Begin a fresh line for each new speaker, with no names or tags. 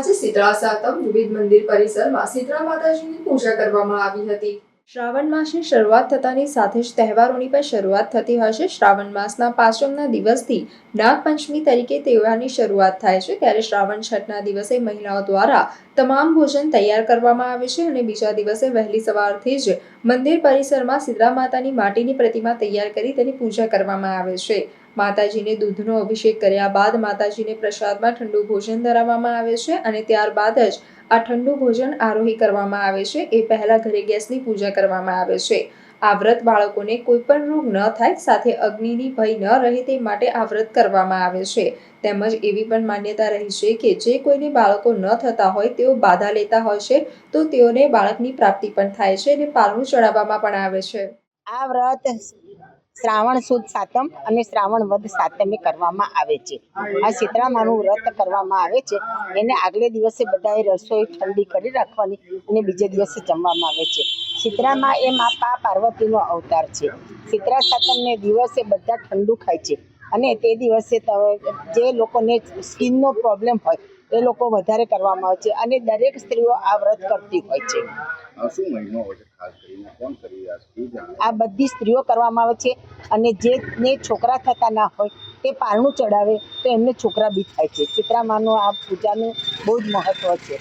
આજે શીતળા સાતમ વિવિધ મંદિર પરિસરમાં શીતળા માતાજીની પૂજા કરવામાં આવી હતી। શ્રાવણ માસની શરૂઆત થતાની સાથે જ તહેવારોની પણ શરૂઆત થતી હોય છે। શ્રાવણ માસના પાંચમના દિવસથી નાગપંચમી તરીકે તહેવારની શરૂઆત થાય છે, ત્યારે શ્રાવણ છઠના દિવસે મહિલાઓ દ્વારા તમામ ભોજન તૈયાર કરવામાં આવે છે અને બીજા દિવસે વહેલી સવારથી જ મંદિર પરિસરમાં શીતળા માતાની માટીની પ્રતિમા તૈયાર કરી તેની પૂજા કરવામાં આવે છે। માતાજીને દૂધનો અભિષેક કર્યા બાદ માતાજીને પ્રસાદમાં ઠંડુ ભોજન ધરાવવામાં આવે છે અને ત્યારબાદ જ આ ઠંડુ ભોજન આરોહી કરવામાં આવે છે। એ પહેલા ઘરે ગેસની પૂજા કરવામાં આવે છે। આ વ્રત બાળકોને કોઈ પણ રોગ ન થાય, સાથે અગ્નિની ભય ન રહે તે માટે આ વ્રત કરવામાં આવે છે। તેમજ એવી પણ માન્યતા રહી છે કે જે કોઈને બાળકો ન થતા હોય તેઓ બાધા લેતા હોય છે તો તેઓને બાળકની પ્રાપ્તિ પણ થાય છે અને પારણું ચડાવવામાં પણ આવે છે।
આ વ્રત શ્રાવણ સુદ સાતમ અને શ્રાવણ વદ સાતમે કરવામાં આવે છે। આ શીતળા માનું વ્રત કરવામાં આવે છે। એને આગલે દિવસે બધાએ રસોઈ ઠંડી કરી રાખવાની અને બીજે દિવસે જમવામાં આવે છે। શીતળામાં એ મા પાર્વતીનો અવતાર છે। શીતળા સાતમને દિવસે બધા ઠંડુ ખાય છે અને તે દિવસે જે લોકોને સ્કિનનો પ્રોબ્લેમ હોય એ લોકો વધારે કરવામાં આવે છે અને દરેક સ્ત્રીઓ આ વ્રત કરતી હોય છે। આ બધી સ્ત્રીઓ કરવામાં આવે છે અને જેને છોકરા થતા ના હોય તે પારણું ચડાવે તો એમને છોકરા બી થાય છે। શીતળા માનું આ પૂજાનું બહુ જ મહત્વ છે।